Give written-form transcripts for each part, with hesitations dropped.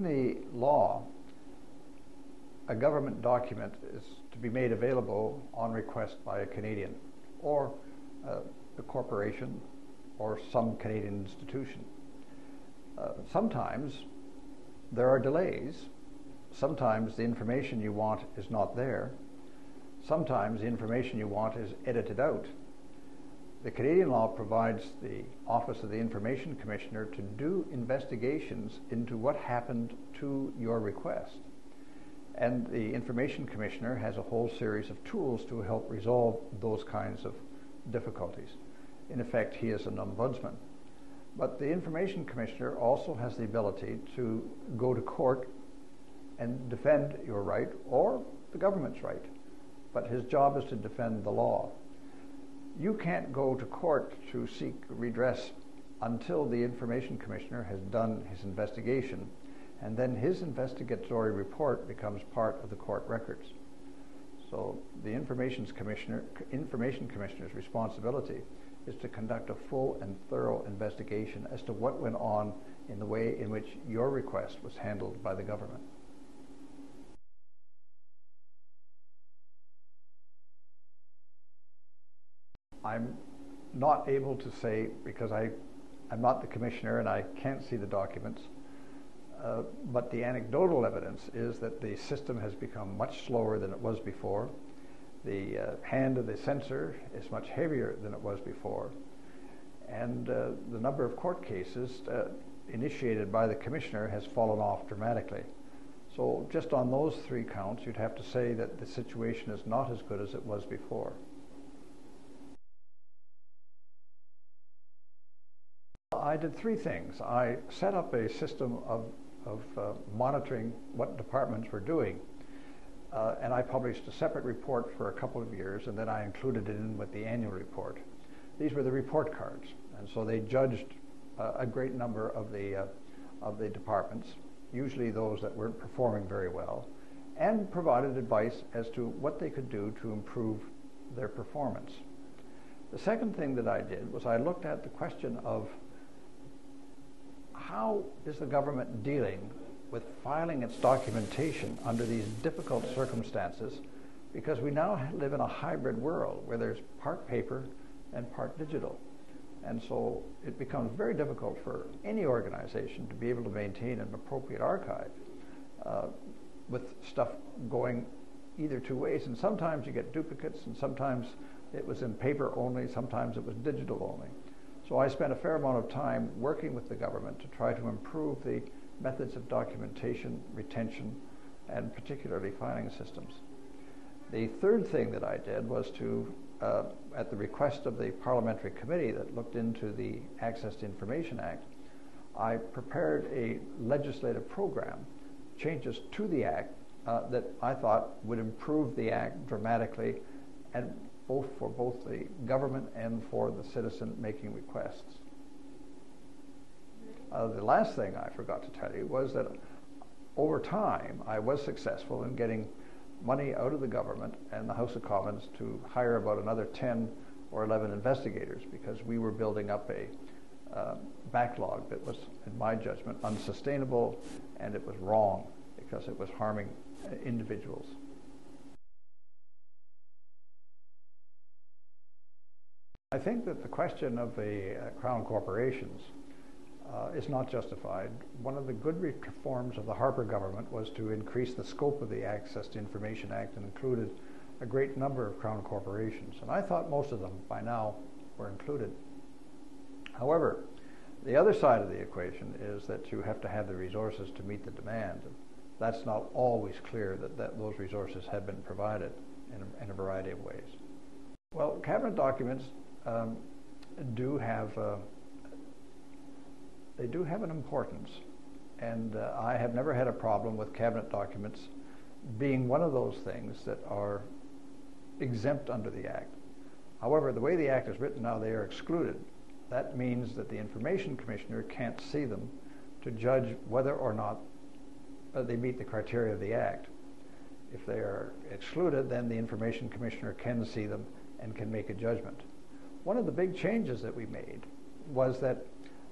in the law, a government document is to be made available on request by a Canadian or a corporation or some Canadian institution. Sometimes there are delays. Sometimes the information you want is not there. Sometimes the information you want is edited out. The Canadian law provides the Office of the Information Commissioner to do investigations into what happened to your request. And the Information Commissioner has a whole series of tools to help resolve those kinds of difficulties. In effect, he is an ombudsman. But the Information Commissioner also has the ability to go to court and defend your right or the government's right. But his job is to defend the law. You can't go to court to seek redress until the Information Commissioner has done his investigation, and then his investigatory report becomes part of the court records. So the Information Commissioner's responsibility is to conduct a full and thorough investigation as to what went on in the way in which your request was handled by the government. I'm not able to say, because I'm not the commissioner and I can't see the documents, but the anecdotal evidence is that the system has become much slower than it was before. The hand of the censor is much heavier than it was before. And the number of court cases initiated by the commissioner has fallen off dramatically. So just on those three counts, you'd have to say that the situation is not as good as it was before. I did three things. I set up a system of monitoring what departments were doing. And I published a separate report for a couple of years, and then I included it in with the annual report. These were the report cards, and so they judged a great number of the departments, usually those that weren't performing very well, and provided advice as to what they could do to improve their performance. The second thing that I did was I looked at the question of how is the government dealing with filing its documentation under these difficult circumstances, because we now live in a hybrid world where there's part paper and part digital. And so it becomes very difficult for any organization to be able to maintain an appropriate archive with stuff going either two ways. And sometimes you get duplicates, and sometimes it was in paper only, sometimes it was digital only. So I spent a fair amount of time working with the government to try to improve the methods of documentation, retention, and particularly filing systems. The third thing that I did was to, at the request of the parliamentary committee that looked into the Access to Information Act, I prepared a legislative program, changes to the Act, that I thought would improve the Act dramatically, and for both the government and for the citizen making requests. The last thing I forgot to tell you was that over time I was successful in getting money out of the government and the House of Commons to hire about another 10 or 11 investigators, because we were building up a backlog that was, in my judgment, unsustainable, and it was wrong because it was harming individuals. I think that the question of the Crown corporations is not justified. One of the good reforms of the Harper government was to increase the scope of the Access to Information Act and included a great number of Crown corporations. And I thought most of them by now were included. However, the other side of the equation is that you have to have the resources to meet the demand. That's not always clear that those resources have been provided in a variety of ways. Well, cabinet documents do have an importance, and I have never had a problem with cabinet documents being one of those things that are exempt under the Act. However, the way the Act is written now, they are excluded. That means that the Information Commissioner can't see them to judge whether or not they meet the criteria of the Act. If they are excluded, then the Information Commissioner can see them and can make a judgment. One of the big changes that we made was that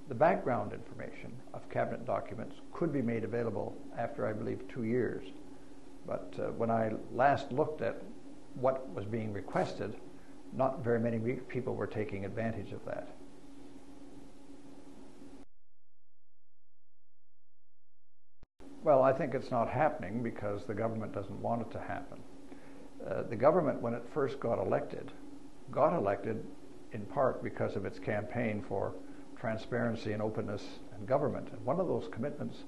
The background information of cabinet documents could be made available after, I believe, 2 years. But when I last looked at what was being requested, not very many people were taking advantage of that. Well, I think it's not happening because the government doesn't want it to happen. The government, when it first got elected in part because of its campaign for transparency and openness in government. And one of those commitments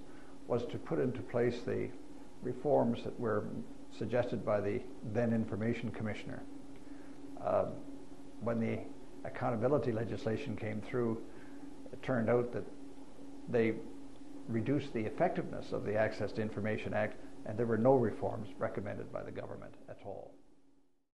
was to put into place the reforms that were suggested by the then Information Commissioner. When the accountability legislation came through, it turned out that they reduced the effectiveness of the Access to Information Act, and there were no reforms recommended by the government at all.